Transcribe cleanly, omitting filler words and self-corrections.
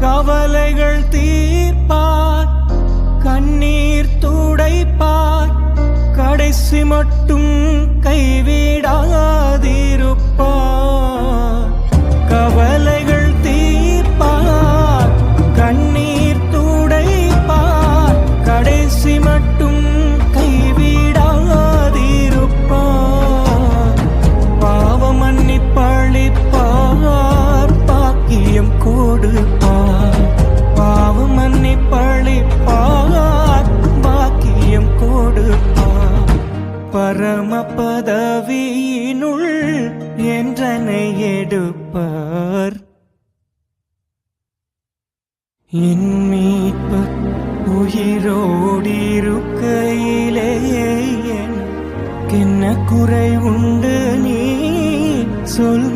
கவலைகள் தீர்ப்பார், கண்ணீர் துடைப்பார், கடைசி மட்டும் கைவிடாதிருப்பார். கவலைகள் தீர்ப்பார், கண்ணீர் துடைப்பார், கடைசி மட்டும் கைவிடாதிருப்பார். பாவ மன்னிப்பளிப்பார், பாக்கியம் கொடுப்பார். பாவ மன்னிப்பளிப்பார், பாக்கியம் கொடுப்பார். பரம பதவியினுள் என்றனை எடுப்பார். என் மீட்பர் உயிரோடிருக்கையிலே என்ன குறை உண்டு நீ சொல்